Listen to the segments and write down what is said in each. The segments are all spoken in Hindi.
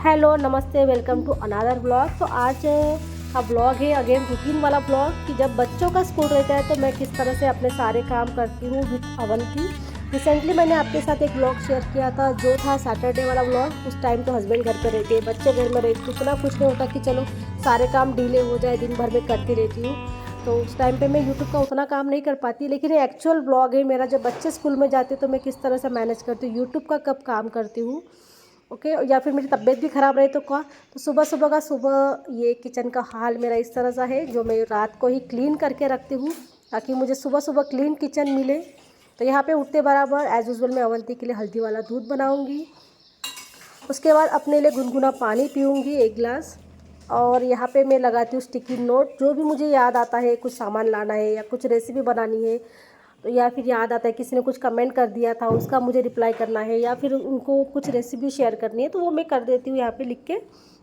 हेलो नमस्ते, वेलकम टू अनदर ब्लॉग। तो आज का ब्लॉग है अगेन रूटीन वाला ब्लॉग कि जब बच्चों का स्कूल रहता है तो मैं किस तरह से अपने सारे काम करती हूँ विद अवंती। रिसेंटली मैंने आपके साथ एक ब्लॉग शेयर किया था जो था सैटरडे वाला ब्लॉग। उस टाइम तो हस्बैंड घर पर रहते हैं, बच्चे घर में रहते, इतना कुछ नहीं होता कि चलो सारे काम डिले हो जाए, दिन भर में करती रहती हूँ। तो उस टाइम पे मैं यूट्यूब का उतना काम नहीं कर पाती, लेकिन ये एक्चुअल ब्लॉग है मेरा। जब बच्चे स्कूल में जाते तो मैं किस तरह से मैनेज करती हूँ, यूट्यूब का कब काम करती हूँ, ओके। या फिर मेरी तबीयत भी ख़राब रहे तो सुबह सुबह का सुबह ये किचन का हाल मेरा इस तरह सा है जो मैं रात को ही क्लीन करके रखती हूँ ताकि मुझे सुबह सुबह क्लीन किचन मिले। तो यहाँ पे उठते बराबर एज़ यूजुअल मैं अवंती के लिए हल्दी वाला दूध बनाऊँगी। उसके बाद अपने लिए गुनगुना पानी पीऊँगी 1 गिलास। और यहाँ पे मैं लगाती हूँ स्टिकी नोट, जो भी मुझे याद आता है, कुछ सामान लाना है या कुछ रेसिपी बनानी है तो, या फिर याद आता है किसी ने कुछ कमेंट कर दिया था उसका मुझे रिप्लाई करना है, या फिर उनको कुछ रेसिपी शेयर करनी है तो वो मैं कर देती हूँ यहाँ पे लिख के,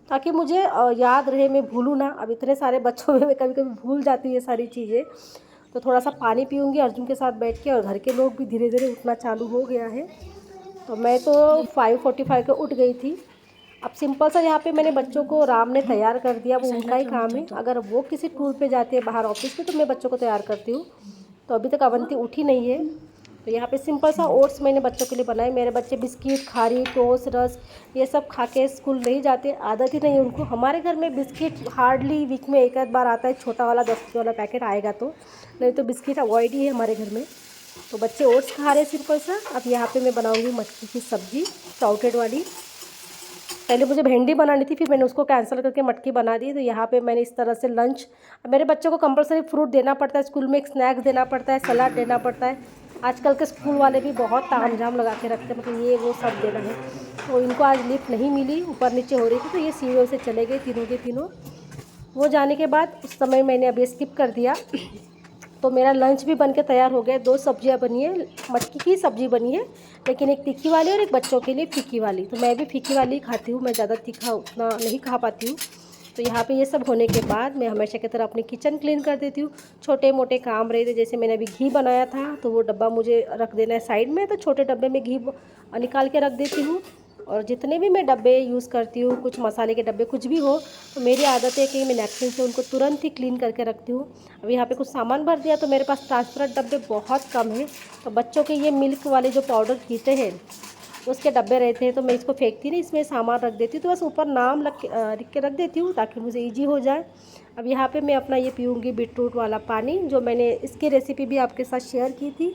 ताकि मुझे याद रहे, मैं भूलूँ ना। अब इतने सारे बच्चों में मैं कभी कभी भूल जाती हूँ ये सारी चीज़ें। तो थोड़ा सा पानी पीऊँगी अर्जुन के साथ बैठ के, और घर के लोग भी धीरे धीरे उठना चालू हो गया है। तो मैं तो 5:45 को उठ गई थी। अब सिंपल सा यहाँ पे मैंने बच्चों को राम ने तैयार कर दिया, वो उनका ही काम है। अगर वो किसी टूर पे जाते हैं बाहर ऑफिस में तो मैं बच्चों को तैयार करती हूँ। तो अभी तक अवंती उठी नहीं है। तो यहाँ पे सिंपल सा ओट्स मैंने बच्चों के लिए बनाए। मेरे बच्चे बिस्किट, खारी, टोस्ट, रस ये सब खा के स्कूल नहीं जाते, आदत ही नहीं है उनको। हमारे घर में बिस्किट हार्डली वीक में एक आध बार आता है, छोटा वाला 10 रुपये वाला पैकेट आएगा तो, नहीं तो बिस्किट अवॉइड ही है हमारे घर में। तो बच्चे ओट्स खा रहे सिंपल सा। अब यहाँ पे मैं बनाऊँगी मटकी की सब्ज़ी स्प्राउटेड वाली। पहले मुझे भिंडी बनानी थी, फिर मैंने उसको कैंसिल करके मटकी बना दी। तो यहाँ पे मैंने इस तरह से लंच, मेरे बच्चों को कंपलसरी फ्रूट देना पड़ता है स्कूल में, एक स्नैक्स देना पड़ता है, सलाद देना पड़ता है। आजकल के स्कूल वाले भी बहुत तामझाम लगा के रखते हैं, मतलब ये वो सब देना है। तो इनको आज लिफ्ट नहीं मिली, ऊपर नीचे हो रही थी, तो ये सीढ़ियों से चले गए तीनों के तीनों। वो जाने के बाद उस समय मैंने अभी स्किप कर दिया। तो मेरा लंच भी बन के तैयार हो गया। 2 सब्जियां बनी है, मटकी की सब्ज़ी बनी है, लेकिन एक तीखी वाली और एक बच्चों के लिए फीकी वाली। तो मैं भी फीकी वाली खाती हूँ, मैं ज़्यादा तीखा उतना नहीं खा पाती हूँ। तो यहाँ पे ये सब होने के बाद मैं हमेशा की तरह अपनी किचन क्लीन कर देती हूँ। छोटे मोटे काम रहे थे, जैसे मैंने अभी घी बनाया था तो वो डब्बा मुझे रख देना है साइड में, तो छोटे डब्बे में घी निकाल के रख देती हूँ। और जितने भी मैं डब्बे यूज़ करती हूँ, कुछ मसाले के डब्बे कुछ भी हो, तो मेरी आदत है कि मैं नैपकिन से उनको तुरंत ही क्लीन करके रखती हूँ। अब यहाँ पे कुछ सामान भर दिया तो मेरे पास ट्रांसपेरेंट डब्बे बहुत कम है। तो बच्चों के ये मिल्क वाले जो पाउडर पीते हैं उसके डब्बे रहते हैं, तो मैं इसको फेंकती नहीं, इसमें सामान रख देती हूँ। तो बस ऊपर नाम लिख के रख देती हूँ ताकि मुझे ईजी हो जाए। अब यहाँ पे मैं अपना ये पीऊँगी बीटरूट वाला पानी, जो मैंने इसकी रेसिपी भी आपके साथ शेयर की थी।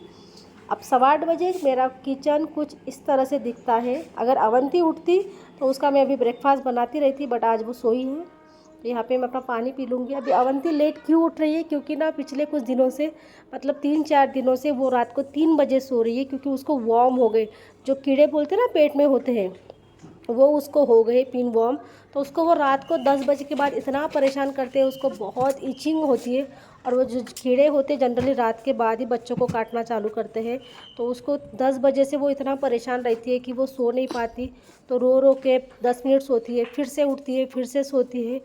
अब 8:15 मेरा किचन कुछ इस तरह से दिखता है। अगर अवंती उठती तो उसका मैं अभी ब्रेकफास्ट बनाती रहती, बट आज वो सोई है। तो यहाँ पे मैं अपना पानी पी लूँगी। अभी अवंती लेट क्यों उठ रही है, क्योंकि ना पिछले कुछ दिनों से, मतलब 3-4 दिनों से वो रात को 3 बजे सो रही है, क्योंकि उसको वॉर्म हो गए, जो कीड़े बोलते हैं ना पेट में होते हैं, वो उसको हो गए पिन वॉर्म। तो उसको वो रात को 10 बजे के बाद इतना परेशान करते हैं, उसको बहुत इचिंग होती है। और वो जो कीड़े होते हैं जनरली रात के बाद ही बच्चों को काटना चालू करते हैं। तो उसको 10 बजे से वो इतना परेशान रहती है कि वो सो नहीं पाती। तो रो रो के 10 मिनट सोती है, फिर से उठती है, फिर से सोती है।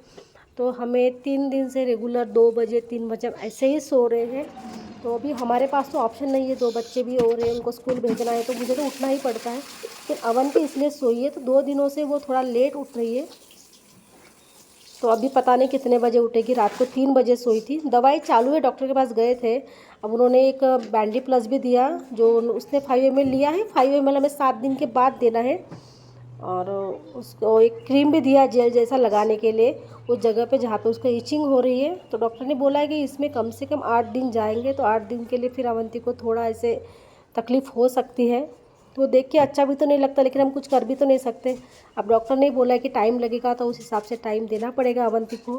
तो हमें 3 दिन से रेगुलर 2 बजे 3 बजे ऐसे ही सो रहे हैं। तो अभी हमारे पास तो ऑप्शन नहीं है, 2 बच्चे भी हो रहे हैं, उनको स्कूल भेजना है तो मुझे तो उठना ही पड़ता है। फिर अवंती इसलिए सोई है, तो 2 दिनों से वो थोड़ा लेट उठ रही है। तो अभी पता नहीं कितने बजे उठेगी, रात को 3 बजे सोई थी। दवाई चालू है, डॉक्टर के पास गए थे। अब उन्होंने एक बैंडी प्लस भी दिया, जो उसने 5 ml लिया है। 5 ml हमें 7 दिन के बाद देना है। और उसको एक क्रीम भी दिया जेल जैसा लगाने के लिए उस जगह पे जहाँ पे उसको इचिंग हो रही है। तो डॉक्टर ने बोला है कि इसमें कम से कम 8 दिन जाएंगे, तो 8 दिन के लिए फिर अवंती को थोड़ा ऐसे तकलीफ़ हो सकती है। तो देख के अच्छा भी तो नहीं लगता, लेकिन हम कुछ कर भी तो नहीं सकते। अब डॉक्टर ने बोला है कि टाइम लगेगा, तो उस हिसाब से टाइम देना पड़ेगा अवंती को।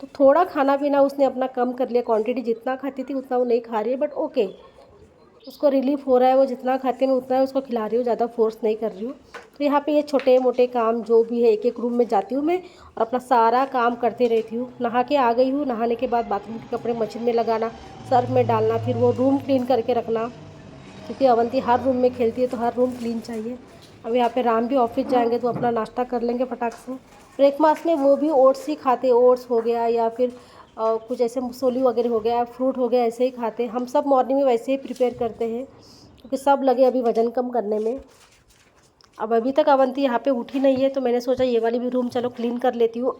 तो थोड़ा खाना पीना उसने अपना कम कर लिया, क्वांटिटी जितना खाती थी उतना वो नहीं खा रही है, बट ओके, उसको रिलीफ हो रहा है। वो जितना खाती है मैं उतना उसको खिला रही हूँ, ज़्यादा फोर्स नहीं कर रही हूँ। तो यहाँ पे ये छोटे मोटे काम जो भी है, एक एक रूम में जाती हूँ मैं और अपना सारा काम करते रहती हूँ। नहा के आ गई हूँ, नहाने के बाद बाथरूम के कपड़े मशीन में लगाना, सर्फ में डालना, फिर वो रूम क्लीन करके रखना, क्योंकि अवंती हर रूम में खेलती है तो हर रूम क्लीन चाहिए। अब यहाँ पे राम भी ऑफिस जाएंगे तो अपना नाश्ता कर लेंगे फटाक से। ब्रेकफास्ट में वो भी ओट्स ही खाते, ओट्स हो गया या फिर कुछ ऐसे मूसली वगैरह हो गया, फ्रूट हो गया, ऐसे ही खाते। हम सब मॉर्निंग में वैसे ही प्रिपेयर करते हैं, क्योंकि सब लगे अभी वज़न कम करने में। अब अभी तक अवंती यहाँ पे उठी नहीं है, तो मैंने सोचा ये वाली भी रूम चलो क्लीन कर लेती हूँ।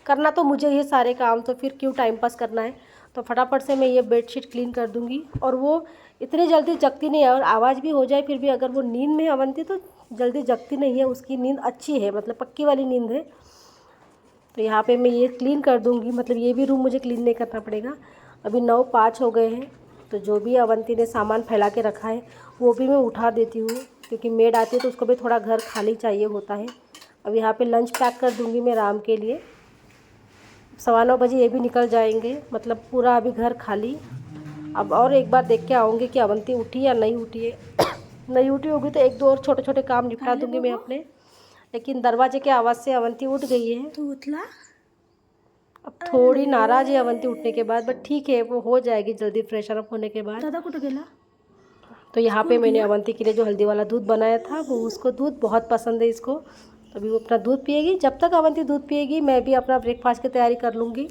करना तो मुझे ये सारे काम, तो फिर क्यों टाइम पास करना है। तो फटाफट से मैं ये बेडशीट क्लीन कर दूँगी। और वो इतनी जल्दी जगती नहीं है, और आवाज़ भी हो जाए फिर भी अगर वो नींद में अवंती तो जल्दी जगती नहीं है, उसकी नींद अच्छी है, मतलब पक्की वाली नींद है। तो यहाँ पे मैं ये क्लीन कर दूँगी, मतलब ये भी रूम मुझे क्लीन नहीं करना पड़ेगा। अभी 9:05 हो गए हैं, तो जो भी अवंती ने सामान फैला के रखा है वो भी मैं उठा देती हूँ, क्योंकि मेड आती है तो उसको भी थोड़ा घर खाली चाहिए होता है। अब यहाँ पे लंच पैक कर दूँगी मैं राम के लिए। 9:15 बजे ये भी निकल जाएंगे, मतलब पूरा अभी घर खाली। अब और एक बार देख के आऊँगी कि अवंती उठी या नहीं उठी है। नहीं उठी होगी तो एक दो और छोटे छोटे काम निपटा दूँगी मैं अपने। लेकिन दरवाजे की आवाज़ से अवंती उठ गई है। तू उठला? अब थोड़ी नाराज़ है अवंती उठने के बाद, बट ठीक है, वो हो जाएगी जल्दी फ्रेशन अप होने के बाद। दादा कुठं गेला? तो यहाँ पे मैंने अवंती के लिए जो हल्दी वाला दूध बनाया था, वो उसको दूध बहुत पसंद है इसको। तो अभी वो अपना दूध पिएगी। जब तक अवंती दूध पिएगी मैं भी अपना ब्रेकफास्ट की तैयारी कर लूँगी।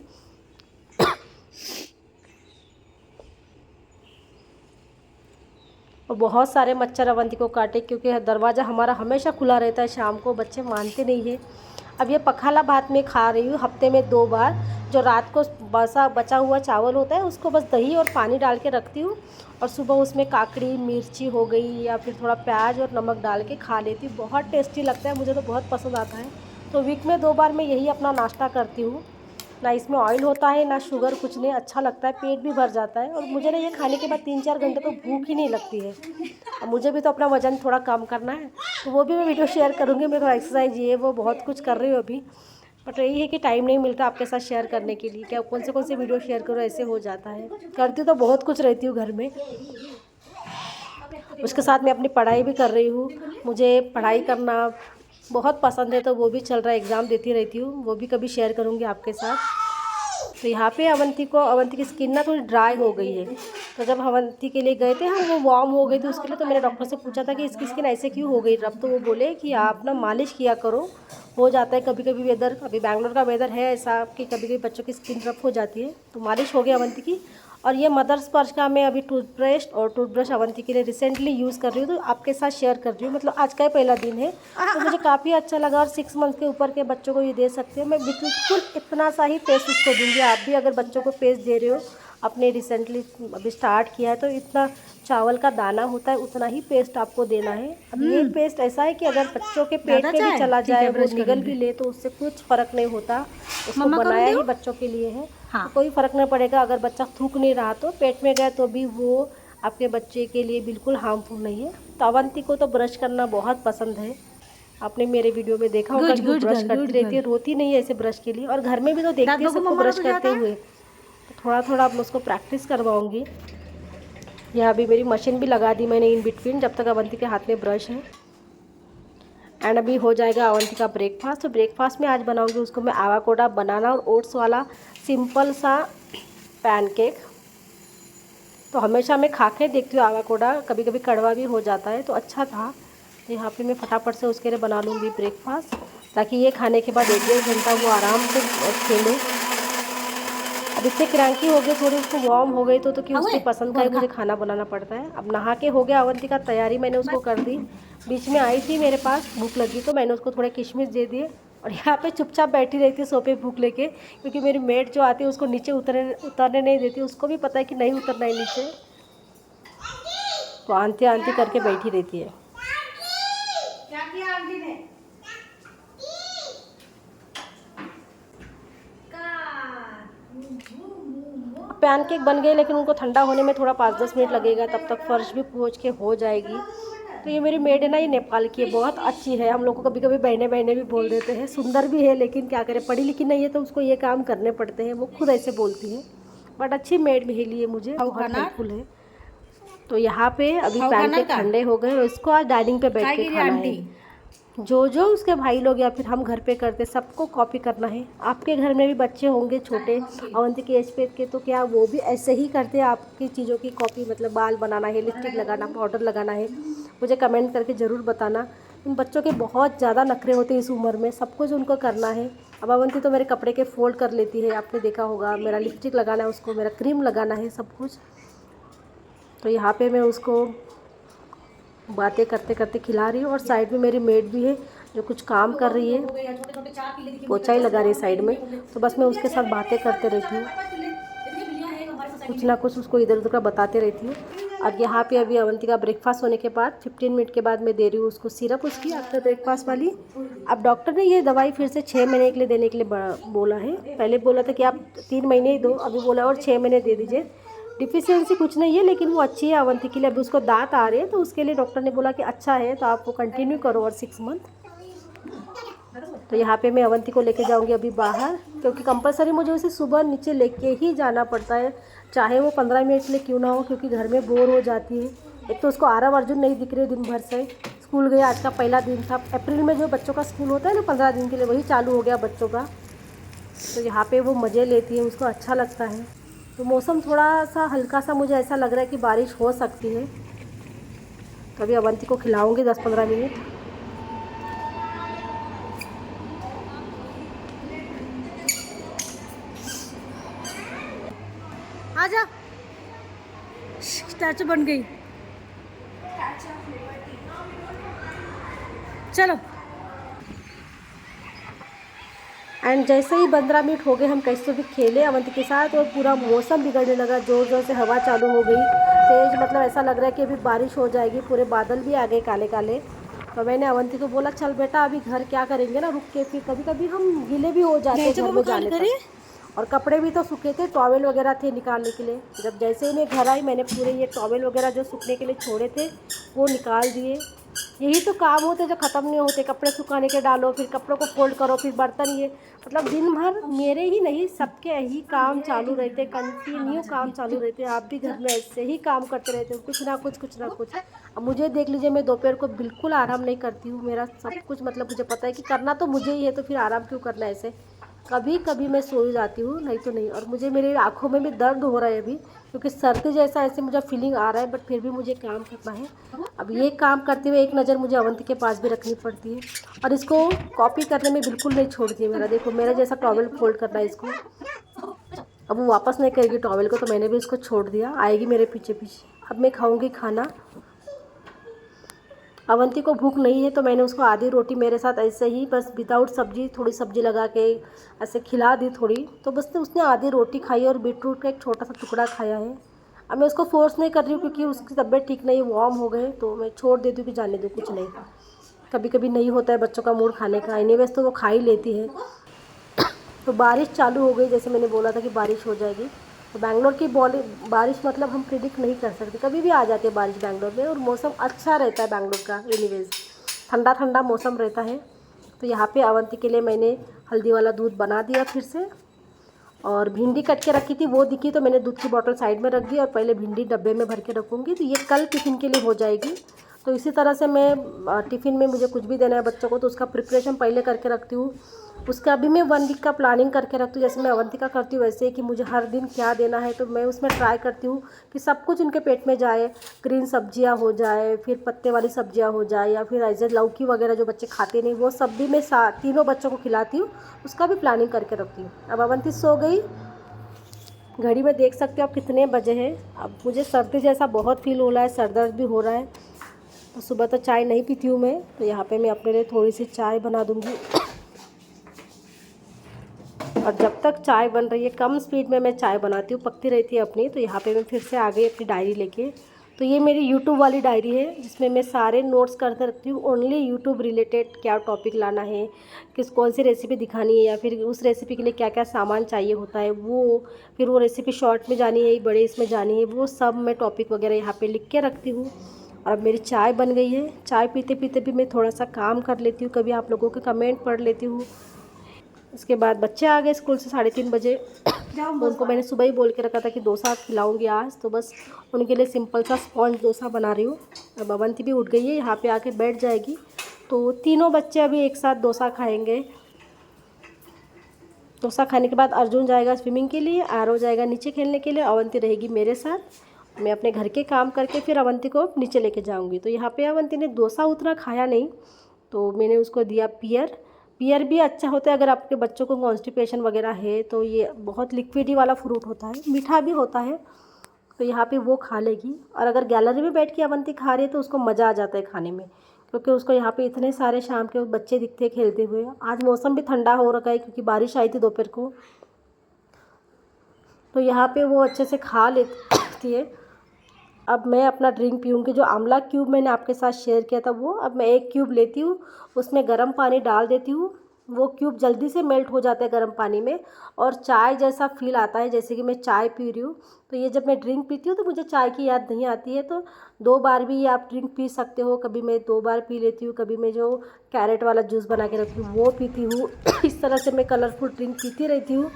और बहुत सारे मच्छर अवंती को काटे, क्योंकि दरवाज़ा हमारा हमेशा खुला रहता है शाम को। बच्चे मानते नहीं है। अब ये पखाला भात में खा रही हूँ हफ्ते में 2 बार। जो रात को बचा हुआ चावल होता है उसको बस दही और पानी डाल के रखती हूँ, और सुबह उसमें काकड़ी मिर्ची हो गई या फिर थोड़ा प्याज और नमक डाल के खा लेती हूँ। बहुत टेस्टी लगता है, मुझे तो बहुत पसंद आता है। तो वीक में 2 बार मैं यही अपना नाश्ता करती हूँ। ना इसमें ऑयल होता है ना शुगर, कुछ नहीं, अच्छा लगता है, पेट भी भर जाता है। और मुझे ना ये खाने के बाद 3-4 घंटे तो भूख ही नहीं लगती है। अब मुझे भी तो अपना वज़न थोड़ा कम करना है, तो वो भी मैं वीडियो शेयर करूँगी। मैं थोड़ा एक्सरसाइज ये वो बहुत कुछ कर रही हूँ अभी, बट यही है कि टाइम नहीं मिलता आपके साथ शेयर करने के लिए। क्या कौन से वीडियो शेयर करो, ऐसे हो जाता है। करती तो बहुत कुछ रहती हूँ घर में। उसके साथ मैं अपनी पढ़ाई भी कर रही हूँ। मुझे पढ़ाई करना बहुत पसंद है, तो वो भी चल रहा है, एग्ज़ाम देती रहती हूँ, वो भी कभी शेयर करूँगी आपके साथ। तो यहाँ पे अवंती की स्किन ना थोड़ी ड्राई हो गई है। तो जब अवंती के लिए गए थे हम, वो वार्म हो गई थी उसके लिए। तो मैंने डॉक्टर से पूछा था कि इसकी स्किन ऐसे क्यों हो गई रब। तो वो बोले कि आप ना मालिश किया करो, हो जाता है कभी कभी। वेदर अभी बैंगलोर का वेदर है ऐसा कि कभी कभी बच्चों की स्किन रफ हो जाती है। तो मालिश हो गई अवंती की। और ये मदर स्पर्श का मैं अभी टूथपेस्ट और टूथब्रश अवंती के लिए रिसेंटली यूज़ कर रही हूँ, तो आपके साथ शेयर कर रही हूँ। मतलब आज का ही पहला दिन है, तो मुझे काफ़ी अच्छा लगा। और 6 मंथ के ऊपर के बच्चों को ये दे सकते हो। मैं बिल्कुल इतना सा ही पेस्ट उसको दूँगी। आप भी अगर बच्चों को पेस्ट दे रहे हो, आपने रिसेंटली अभी स्टार्ट किया है, तो इतना चावल का दाना होता है उतना ही पेस्ट आपको देना है। अब ये पेस्ट ऐसा है कि अगर बच्चों के पेट में भी चला जाए, वो निगल भी ले, तो उससे कुछ फ़र्क नहीं होता। उसको बनाया ही बच्चों के लिए है। हाँ। तो कोई फ़र्क नहीं पड़ेगा। अगर बच्चा थूक नहीं रहा तो पेट में गया तो भी वो आपके बच्चे के लिए बिल्कुल हार्मफुल नहीं है। तो अवंती को तो ब्रश करना बहुत पसंद है। आपने मेरे वीडियो में देखा होगा कि वो ब्रश करती रहती है, रोती नहीं है ऐसे ब्रश के लिए। और घर में भी तो देखती है सबको ब्रश करते हुए, तो थोड़ा थोड़ा अब मैं उसको प्रैक्टिस करवाऊँगी। यहाँ अभी मेरी मशीन भी लगा दी मैंने इन बिटवीन, जब तक अवंती के हाथ में ब्रश है। एंड अभी हो जाएगा अवंती का ब्रेकफास्ट। तो ब्रेकफास्ट में आज बनाऊंगी उसको मैं आवाकोडा बनाना और ओट्स वाला सिंपल सा पैनकेक। तो हमेशा मैं खा के देखती हूँ आवाकोडा, कभी कभी कड़वा भी हो जाता है, तो अच्छा था। तो यहाँ पे मैं फटाफट से उसके लिए बना लूँगी ब्रेकफास्ट, ताकि ये खाने के बाद 1-1.5 घंटा वो आराम से खेले। अब इससे क्रैंकी हो गई थोड़ी, उसको वार्म हो गई तो कि उसकी पसंद का ही मुझे खाना बनाना पड़ता है। अब नहा के हो गया अवंती का तैयारी, मैंने उसको कर दी। बीच में आई थी मेरे पास, भूख लगी तो मैंने उसको थोड़े किशमिश दे दिए। और यहाँ पे चुपचाप बैठी रहती है सोफे भूख लेके, क्योंकि मेरी मेड जो आती है उसको नीचे उतरने नहीं देती। उसको भी पता है कि नहीं उतरना है नीचे, तो आंटी आंटी करके बैठी रहती है। पैनकेक बन गए, लेकिन उनको ठंडा होने में थोड़ा 5-10 मिनट लगेगा, तब तक फर्श भी पोंछ के हो जाएगी। तो ये मेरी मेड है ना, ये नेपाल की है, बहुत अच्छी है। हम लोग को कभी कभी बहने बहने भी बोल देते हैं। सुंदर भी है, लेकिन क्या करें, पढ़ी लिखी नहीं है तो उसको ये काम करने पड़ते हैं। वो खुद ऐसे बोलती है, बट अच्छी मेड मिली है मुझे, बहुत हेल्पफुल है। तो यहाँ पे अभी पैनकेक ठंडे हो गए और इसको आज डाइनिंग पे बैठ के खाना है। जो जो उसके भाई लोग या फिर हम घर पे करते, सबको कॉपी करना है। आपके घर में भी बच्चे होंगे छोटे अवंती के एज पे के, तो क्या वो भी ऐसे ही करते हैं आपकी चीज़ों की कॉपी? मतलब बाल बनाना है, लिपस्टिक लगाना, पाउडर लगाना है, मुझे कमेंट करके ज़रूर बताना। उन बच्चों के बहुत ज़्यादा नखरे होते हैं इस उम्र में, सब कुछ उनको करना है। अब अवंती तो मेरे कपड़े के फोल्ड कर लेती है, आपने देखा होगा। मेरा लिपस्टिक लगाना है उसको, मेरा क्रीम लगाना है, सब कुछ। तो यहाँ पे मैं उसको बातें करते करते खिला रही हूँ। और साइड में मेरी मेड भी है जो कुछ काम कर रही है, पोछा ही लगा रही है साइड में। तो बस मैं उसके साथ बातें करते रहती हूँ, कुछ ना कुछ उसको इधर उधर का बताते रहती हूँ। और यहाँ पे अभी अवंतिका ब्रेकफास्ट होने के बाद 15 मिनट के बाद मैं दे रही हूँ उसको सिरप उसकी आफ्टर ब्रेकफास्ट वाली। अब डॉक्टर ने ये दवाई फिर से 6 महीने के लिए देने के लिए बोला है। पहले बोला था कि आप 3 महीने ही दो, अभी बोला और 6 महीने दे दीजिए। डिफिशियंसी कुछ नहीं है लेकिन वो अच्छी है अवंती के लिए। अभी उसको दांत आ रहे हैं तो उसके लिए डॉक्टर ने बोला कि अच्छा है तो आप वो कंटिन्यू करो और 6 मंथ। तो यहाँ पे मैं अवंती को लेके जाऊँगी अभी बाहर, क्योंकि कंपलसरी मुझे उसे सुबह नीचे लेके ही जाना पड़ता है, चाहे वो 15 मिनट के लिए क्यों ना हो, क्योंकि घर में बोर हो जाती है। एक तो उसको आरव अर्जुन नहीं दिख रहे दिन भर से, स्कूल गए, आज का पहला दिन था। अप्रैल में जो बच्चों का स्कूल होता है ना 15 दिन के लिए, वही चालू हो गया बच्चों का। तो यहाँ पे वो मज़े लेती है, उसको अच्छा लगता है। तो मौसम थोड़ा सा हल्का सा मुझे ऐसा लग रहा है कि बारिश हो सकती है। तो अभी अवंती को खिलाऊँगी 10-15 मिनट। आजा, स्टैचू बन गई, चलो। एंड जैसे ही 15 मिनट हो गए हम कैसे भी खेले अवंती के साथ, और पूरा मौसम बिगड़ने लगा, ज़ोर ज़ोर से हवा चालू हो गई तेज़, मतलब ऐसा लग रहा है कि अभी बारिश हो जाएगी। पूरे बादल भी आ गए काले काले। तो मैंने अवंती को बोला चल बेटा अभी घर क्या करेंगे ना, रुक के, फिर कभी कभी हम गीले भी हो जाते हैं घर में जाने तक। और कपड़े भी तो सूखे थे, टॉवेल वगैरह थे निकालने के लिए। जब जैसे ही मैं घर आई मैंने पूरे ये टॉवेल वगैरह जो सूखने के लिए छोड़े थे वो निकाल दिए। यही तो काम होते जो ख़त्म नहीं होते, कपड़े सुखाने के डालो, फिर कपड़ों को फोल्ड करो, फिर बर्तन, ये मतलब दिन भर मेरे ही नहीं सबके यही काम चालू रहते, कंटिन्यू काम चालू रहते। आप भी घर में ऐसे ही काम करते रहते हो, कुछ ना कुछ कुछ ना कुछ। अब मुझे देख लीजिए, मैं दोपहर को बिल्कुल आराम नहीं करती हूँ। मेरा सब कुछ मतलब मुझे पता है कि करना तो मुझे ही है, तो फिर आराम क्यों करना है ऐसे। कभी कभी मैं सो जाती हूँ, नहीं तो नहीं। और मुझे मेरी आँखों में भी दर्द हो रहा है अभी, क्योंकि सर्दी जैसा ऐसे मुझे फीलिंग आ रहा है, बट फिर भी मुझे काम करना है। अब ये काम करते हुए एक नज़र मुझे अवंती के पास भी रखनी पड़ती है। और इसको कॉपी करने में बिल्कुल नहीं छोड़ती है मेरा, देखो मेरा जैसा टॉवेल फोल्ड करना है इसको। अब वो वापस नहीं करेगी टॉवेल को, तो मैंने भी उसको छोड़ दिया, आएगी मेरे पीछे पीछे। अब मैं खाऊंगी खाना। अवंती को भूख नहीं है तो मैंने उसको आधी रोटी मेरे साथ ऐसे ही बस विदाउट सब्जी, थोड़ी सब्जी लगा के ऐसे खिला दी थोड़ी, तो बस उसने आधी रोटी खाई और बीटरूट का एक छोटा सा टुकड़ा खाया है। अब मैं उसको फोर्स नहीं कर रही हूँ क्योंकि उसकी तबीयत ठीक नहीं, वार्म हो गए, तो मैं छोड़ देती हूँ कि जाने दो कुछ नहीं। कभी कभी नहीं होता है बच्चों का मूड खाने का, एनीवेज तो वो खा ही लेती है। तो बारिश चालू हो गई, जैसे मैंने बोला था कि बारिश हो जाएगी। तो बैंगलोर की बारिश मतलब हम प्रिडिक्ट नहीं कर सकते, कभी भी आ जाती है बारिश बैंगलोर में। और मौसम अच्छा रहता है बैंगलोर का, एनीवेज ठंडा ठंडा मौसम रहता है। तो यहाँ पे अवंती के लिए मैंने हल्दी वाला दूध बना दिया फिर से। और भिंडी कट के रखी थी वो दिखी, तो मैंने दूध की बोतल साइड में रख दी और पहले भिंडी डब्बे में भर के रखूँगी, तो ये कल टिफ़िन के लिए हो जाएगी। तो इसी तरह से मैं टिफ़िन में मुझे कुछ भी देना है बच्चों को तो उसका प्रिपरेशन पहले करके रखती हूँ। उसका अभी मैं 1 वीक का प्लानिंग करके रखती हूँ, जैसे मैं अवंतिका करती हूँ वैसे कि मुझे हर दिन क्या देना है। तो मैं उसमें ट्राई करती हूँ कि सब कुछ उनके पेट में जाए, ग्रीन सब्जियाँ हो जाए, फिर पत्ते वाली सब्जियाँ हो जाए, या फिर ऐसे लौकी वगैरह जो बच्चे खाते नहीं, वो सब भी मैं तीनों बच्चों को खिलाती हूँ, उसका भी प्लानिंग करके रखती हूँ। अब अवंती सो गई, घड़ी में देख सकते हो आप कितने बजे हैं। अब मुझे सर्दी जैसा बहुत फील हो रहा है, सर दर्द भी हो रहा है। तो सुबह तो चाय नहीं पीती हूँ मैं, तो यहाँ पे मैं अपने लिए थोड़ी सी चाय बना दूँगी। और जब तक चाय बन रही है, कम स्पीड में मैं चाय बनाती हूँ, पकती रहती है अपनी। तो यहाँ पे मैं फिर से आ गई अपनी डायरी लेके। तो ये मेरी यूट्यूब वाली डायरी है जिसमें मैं सारे नोट्स करते रखती हूँ, ओनली यूट्यूब रिलेटेड, क्या टॉपिक लाना है, कौन सी रेसिपी दिखानी है, या फिर उस रेसिपी के लिए क्या क्या सामान चाहिए होता है वो, फिर वो रेसिपी शॉर्ट में जानी है बड़े इसमें जानी है, वो सब मैं टॉपिक वगैरह यहाँ पर लिख के रखती हूँ। और अब मेरी चाय बन गई है, चाय पीते पीते भी मैं थोड़ा सा काम कर लेती हूँ, कभी आप लोगों के कमेंट पढ़ लेती हूँ। उसके बाद बच्चे आ गए स्कूल से 3:30 बजे। तो उनको मैंने सुबह ही बोल के रखा था कि डोसा खिलाऊंगी आज, तो बस उनके लिए सिंपल सा स्पॉन्ज डोसा बना रही हूँ। अब अवंती भी उठ गई है, यहाँ पे आके बैठ जाएगी। तो तीनों बच्चे अभी एक साथ डोसा खाएंगे। डोसा खाने के बाद अर्जुन जाएगा स्विमिंग के लिए, आरव जाएगा नीचे खेलने के लिए, अवंती रहेगी मेरे साथ। मैं अपने घर के काम करके फिर अवंती को नीचे लेके जाऊँगी। तो यहाँ पे अवंती ने डोसा उतना खाया नहीं, तो मैंने उसको दिया पियर। पियर भी अच्छा होता है अगर आपके बच्चों को कॉन्स्टिपेशन वगैरह है तो। ये बहुत लिक्विड ही वाला फ्रूट होता है, मीठा भी होता है, तो यहाँ पे वो खा लेगी। और अगर गैलरी में बैठ के अवंती खा रही है तो उसको मज़ा आ जाता है खाने में, क्योंकि उसको यहाँ पे इतने सारे शाम के बच्चे दिखते हैं खेलते हुए। आज मौसम भी ठंडा हो रखा है क्योंकि बारिश आई थी दोपहर को, तो यहाँ पे वो अच्छे से खा लेती है। अब मैं अपना ड्रिंक पीऊँगी। जो आंवला क्यूब मैंने आपके साथ शेयर किया था वो अब मैं 1 क्यूब लेती हूँ, उसमें गर्म पानी डाल देती हूँ। वो क्यूब जल्दी से मेल्ट हो जाता है गर्म पानी में, और चाय जैसा फ़ील आता है, जैसे कि मैं चाय पी रही हूँ। तो ये जब मैं ड्रिंक पीती हूँ तो मुझे चाय की याद नहीं आती है। तो 2 बार भी आप ड्रिंक पी सकते हो। कभी मैं 2 बार पी लेती हूँ, कभी मैं जो कैरेट वाला जूस बना के रखती हूँ वो पीती हूँ। इस तरह से मैं कलरफुल ड्रिंक पीती रहती हूँ,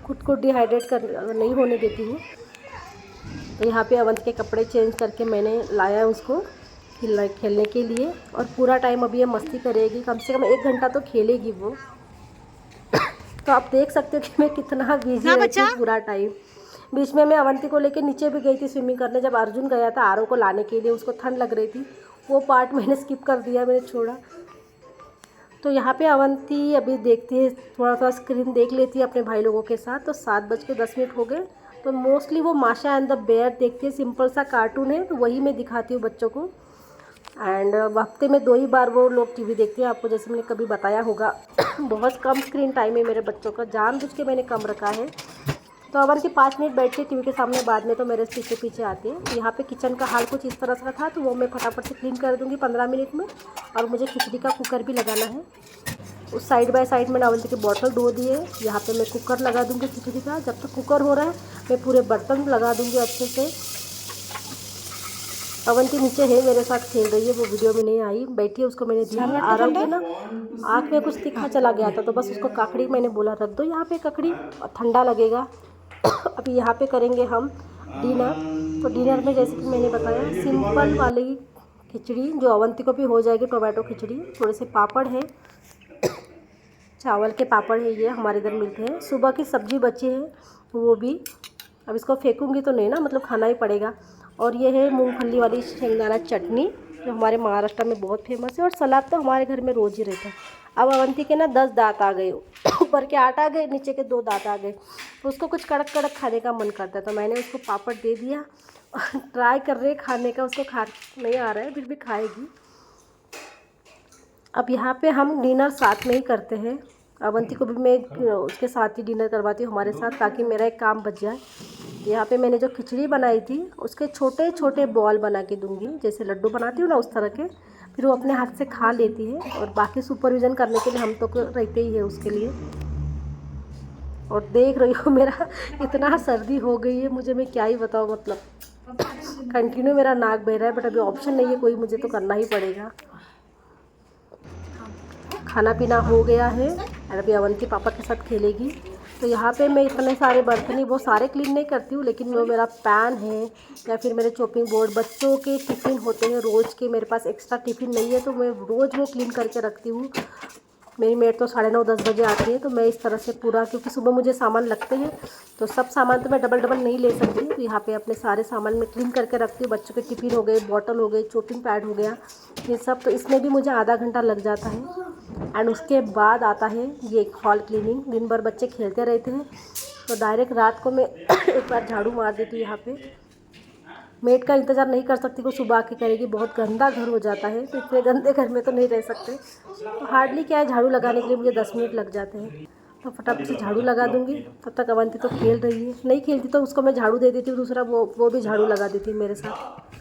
खुद को डिहाइड्रेट कर नहीं होने देती हूँ। तो यहाँ पे अवंत के कपड़े चेंज करके मैंने लाया उसको खेलने के लिए, और पूरा टाइम अभी ये मस्ती करेगी, कम से कम 1 घंटा तो खेलेगी वो। तो आप देख सकते हो कि मैं कितना बिजी रहती हूँ पूरा टाइम। बीच में मैं अवंती को लेके नीचे भी गई थी स्विमिंग करने, जब अर्जुन गया था आरव को लाने के लिए, उसको ठंड लग रही थी, वो पार्ट मैंने स्किप कर दिया, मैंने छोड़ा। तो यहाँ पे अवंती अभी देखती है, थोड़ा स्क्रीन देख लेती है अपने भाई लोगों के साथ। तो 7:10 हो गए। तो मोस्टली वो माशा एंड द बेयर देखती है, सिंपल सा कार्टून है, तो वही मैं दिखाती हूँ बच्चों को। एंड हफ्ते में 2 ही बार वो लोग टीवी देखते हैं, आपको जैसे मैंने कभी बताया होगा। बहुत कम स्क्रीन टाइम है मेरे बच्चों का, जानबूझ के मैंने कम रखा है। तो अवंती 5 मिनट बैठती है टीवी के सामने, बाद में तो मेरे पीछे पीछे आती है। यहाँ पे किचन का हाल कुछ इस तरह का था, तो वो मैं फटाफट से क्लीन कर दूँगी 15 मिनट में। और मुझे खिचड़ी का कुकर भी लगाना है। उस साइड बाय साइड में अवंती की बॉटल धो दी है। यहाँ पे मैं कुकर लगा दूँगी खिचड़ी का। जब तक कुकर हो रहा है मैं पूरे बर्तन लगा दूँगी अच्छे से। अवंती नीचे है मेरे साथ खेल रही है, वो वीडियो में नहीं आई, बैठी है, उसको मैंने दिया। आराम के ना आँख में कुछ तीखा चला गया था, तो बस उसको काकड़ी मैंने बोला रख दो यहाँ पे ककड़ी, ठंडा लगेगा। अभी यहाँ पे करेंगे हम डिनर। तो डिनर में जैसे कि मैंने बताया सिंपल वाली खिचड़ी, जो अवंती को भी हो जाएगी, टोमेटो खिचड़ी। थोड़े से पापड़ है, चावल के पापड़ है, ये हमारे इधर मिलते हैं। सुबह की सब्ज़ी बची है वो भी, अब इसको फेंकूंगी तो नहीं ना, मतलब खाना ही पड़ेगा। और ये है मूंगफली वाली शेंगदाना चटनी, जो हमारे महाराष्ट्र में बहुत फेमस है। और सलाद तो हमारे घर में रोज़ ही रहता है। अब अवंती के ना 10 दांत आ गए, ऊपर के 8 आ गए, नीचे के 2 दांत आ गए। तो उसको कुछ कड़क कड़क खाने का मन करता है, तो मैंने उसको पापड़ दे दिया। ट्राई कर रहे खाने का, उसको खा नहीं आ रहा है, फिर भी खाएगी। अब यहाँ पे हम डिनर साथ में ही करते हैं। अवंती को भी मैं उसके साथ ही डिनर करवाती हूँ हमारे साथ, ताकि मेरा एक काम बच जाए। यहाँ पे मैंने जो खिचड़ी बनाई थी उसके छोटे छोटे बॉल बना के दूँगी, जैसे लड्डू बनाती हूँ ना उस तरह के। फिर वो अपने हाथ से खा लेती है, और बाकी सुपरविज़न करने के लिए हम तो रहते ही है उसके लिए। और देख रही हो मेरा इतना सर्दी हो गई है, मुझे मैं क्या ही बताऊँ, मतलब कंटिन्यू मेरा नाक बह रहा है, बट अभी ऑप्शन नहीं है कोई, मुझे तो करना ही पड़ेगा। खाना पीना हो गया है, और अभी अवंती पापा के साथ खेलेगी। तो यहाँ पे मैं इतने सारे बर्तन ही वो सारे क्लीन नहीं करती हूँ, लेकिन वो मेरा पैन है या फिर मेरे चॉपिंग बोर्ड, बच्चों के टिफ़िन होते हैं रोज़ के, मेरे पास एक्स्ट्रा टिफ़िन नहीं है, तो मैं रोज़ वो क्लीन करके रखती हूँ। मेरी मेड तो 9:30-10 बजे आती है, तो मैं इस तरह से पूरा, क्योंकि सुबह मुझे सामान लगते हैं, तो सब सामान तो मैं डबल नहीं ले सकती। तो यहाँ पे अपने सारे सामान मैं क्लीन करके रखती हूँ। बच्चों के टिफ़िन हो गए, बॉटल हो गई, चॉपिंग पैड हो गया, ये सब। तो इसमें भी मुझे आधा घंटा लग जाता है। एंड उसके बाद आता है ये हॉल क्लीनिंग। दिन भर बच्चे खेलते रहते हैं, तो डायरेक्ट रात को मैं एक बार झाड़ू मार देती हूँ। यहाँ पे मेड का इंतज़ार नहीं कर सकती, वो सुबह आके करेगी, बहुत गंदा घर हो जाता है, तो इतने गंदे घर में तो नहीं रह सकते। तो हार्डली क्या है, झाड़ू लगाने के लिए मुझे 10 मिनट लग जाते हैं। तो फटाफट से झाड़ू लगा दूँगी। तब तक अवंती तो खेल रही है, नहीं खेलती तो उसको मैं झाड़ू दे देती हूँ, दूसरा वो भी झाड़ू लगा देती है मेरे साथ।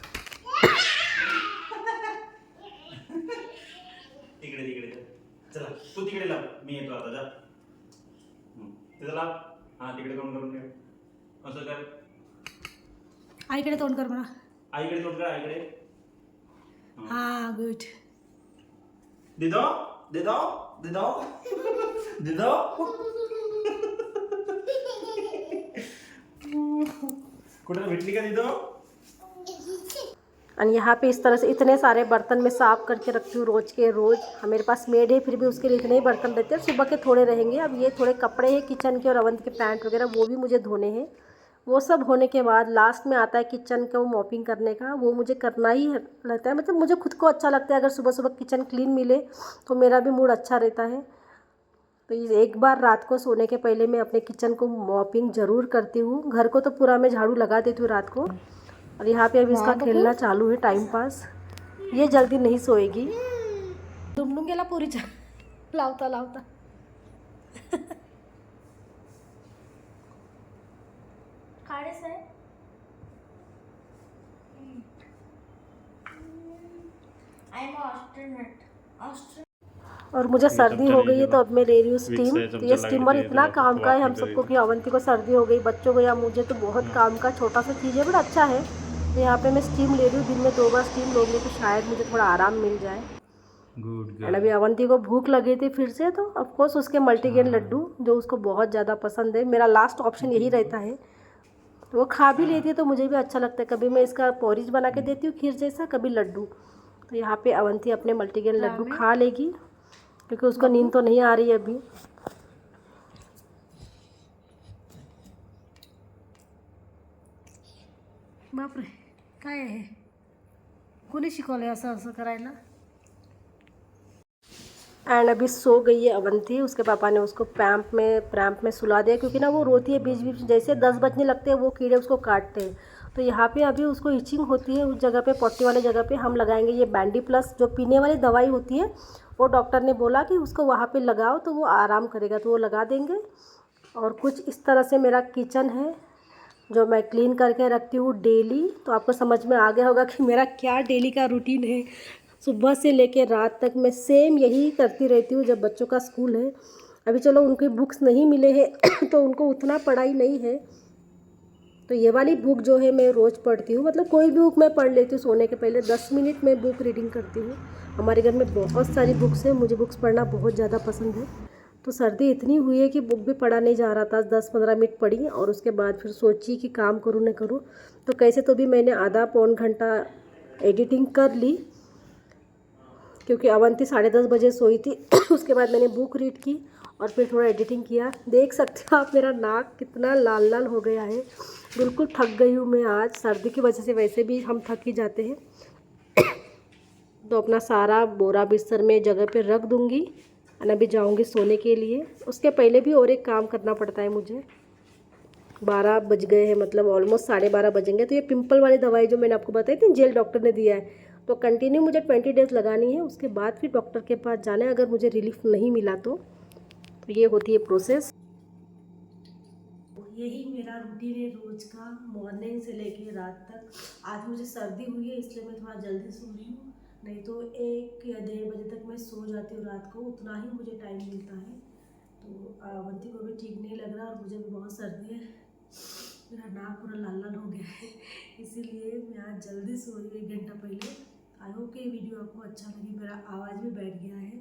चला तू तिकडे लाव, मी येतो आता, जा तिथं लाव. हा तिकडे तोंड करून ठेव, असं कर. आईकडे तोंड कर म्हणा. आईकडे तोंड कर, आईकडे. हां गुड. दिदो दिदो दिदो दिदो. कुठे भेटली का दिदो? और यहाँ पे इस तरह से इतने सारे बर्तन मैं साफ़ करके रखती हूँ रोज़ के रोज़। मेरे पास मेड है, फिर भी उसके लिए इतने ही बर्तन रहते हैं। सुबह के थोड़े रहेंगे। अब ये थोड़े कपड़े हैं किचन के, और अवंती के पैंट वगैरह वो भी मुझे धोने हैं। वो सब होने के बाद लास्ट में आता है किचन को मॉपिंग करने का। वो मुझे करना ही रहता है, मतलब मुझे खुद को अच्छा लगता है अगर सुबह सुबह किचन क्लीन मिले, तो मेरा भी मूड अच्छा रहता है। तो ये एक बार रात को सोने के पहले मैं अपने किचन को मॉपिंग ज़रूर करती हूँ। घर को तो पूरा मैं झाड़ू लगा देती हूँ रात को। और यहाँ पे अभी इसका खेलना चालू है, टाइम पास। ये जल्दी नहीं सोएगी। दुमडूम गेला पोरीच्या लावता लावता काढेच आहे आई एम ऑस्ट्रेट और मुझे सर्दी हो गई है तो अब मैं ले रही हूँ स्टीम। तो ये स्टीमर इतना काम का है हम सबको कि अवंती को सर्दी हो गई, बच्चों को या मुझे तो बहुत काम का छोटा सा चीज़ है, बट अच्छा है। तो यहाँ पे मैं स्टीम ले रही हूँ, दिन में 2 बार स्टीम लूँगी तो शायद मुझे थोड़ा आराम मिल जाए। एंड अभी अवंती को भूख लगी थी फिर से, तो ऑफकोर्स उसके मल्टीग्रेन लड्डू जो उसको बहुत ज़्यादा पसंद है, मेरा लास्ट ऑप्शन यही रहता है। तो वो खा भी लेती है तो मुझे भी अच्छा लगता है। कभी मैं इसका पॉरिज बना के देती हूँ खीर जैसा, कभी लड्डू। तो यहाँ पे अवंती अपने मल्टीग्रेन लड्डू खा लेगी क्योंकि उसको नींद तो नहीं आ रही है अभी। बापरे काय आहे, कोणी शिकवलंय असं असं करायला? एंड अभी सो गई है अवंती। उसके पापा ने उसको प्रैम्प में सुला दिया क्योंकि ना वो रोती है बीच बीच, जैसे 10 बजने लगते हैं वो कीड़े उसको काटते हैं। तो यहाँ पे अभी उसको इचिंग होती है उस जगह पे, पट्टी वाले जगह पे हम लगाएंगे ये बैंडी प्लस जो पीने वाली दवाई होती है। वो डॉक्टर ने बोला कि उसको वहाँ पे लगाओ तो वो आराम करेगा, तो वो लगा देंगे। और कुछ इस तरह से मेरा किचन है जो मैं क्लीन करके रखती हूँ डेली। तो आपको समझ में आ गया होगा कि मेरा क्या डेली का रूटीन है। सुबह से लेकर रात तक मैं सेम यही करती रहती हूँ जब बच्चों का स्कूल है। अभी चलो उनकी बुक्स नहीं मिले हैं तो उनको उतना पढ़ाई नहीं है। तो ये वाली बुक जो है मैं रोज़ पढ़ती हूँ, मतलब कोई भी बुक मैं पढ़ लेती हूँ सोने के पहले 10 मिनट में बुक रीडिंग करती हूँ। हमारे घर में बहुत सारी बुक्स हैं, मुझे बुक्स पढ़ना बहुत ज़्यादा पसंद है। तो सर्दी इतनी हुई है कि बुक भी पढ़ा नहीं जा रहा था। 10-15 मिनट पढ़ी और उसके बाद फिर सोची कि काम करूँ न करूँ। तो कैसे तो भी मैंने आधा पौन घंटा एडिटिंग कर ली क्योंकि अवंती 10:30 बजे सोई थी। उसके बाद मैंने बुक रीड की और फिर थोड़ा एडिटिंग किया। देख सकते हो आप मेरा नाक कितना लाल लाल हो गया है, बिल्कुल थक गई हूँ मैं आज। सर्दी की वजह से वैसे भी हम थक ही जाते हैं। तो अपना सारा बोरा बिस्तर में जगह पे रख दूँगी और अभी जाऊँगी सोने के लिए। उसके पहले भी और एक काम करना पड़ता है मुझे। 12 बज गए हैं, मतलब ऑलमोस्ट 12:30 बजेंगे। तो ये पिंपल वाली दवाई जो मैंने आपको बताई थी, जेल डॉक्टर ने दिया है, तो कंटिन्यू मुझे 20 डेज़ लगानी है। उसके बाद फिर डॉक्टर के पास जाना है अगर मुझे रिलीफ नहीं मिला तो ये होती है प्रोसेस। यही मेरा रूटीन है रोज़ का, मॉर्निंग से लेके रात तक। आज मुझे सर्दी हुई है इसलिए मैं थोड़ा जल्दी सो रही हूँ, नहीं तो 1 या 1:30 बजे तक मैं सो जाती हूँ रात को, उतना ही मुझे टाइम मिलता है। तो अवंती को भी ठीक नहीं लग रहा और मुझे भी बहुत सर्दी है, मेरा नाक पूरा लाल लाल हो गया है, इसीलिए मैं आज जल्दी सो रही हूँ 1 घंटा पहले। आई होप कि ये वीडियो आपको अच्छा लगे। मेरा आवाज़ भी बैठ गया है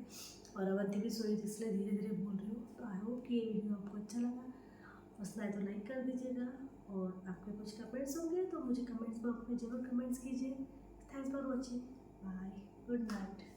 और अवंती भी सोई थी इसलिए धीरे धीरे बोल रही हूँ। तो आई होप कि ये वीडियो आपको अच्छा लगा। पसंद आए तो लाइक कर दीजिएगा और आपके कुछ कमेंट्स होंगे तो मुझे कमेंट्स बॉक्स में ज़रूर कमेंट्स कीजिए। Thanks for watching, bye, good night.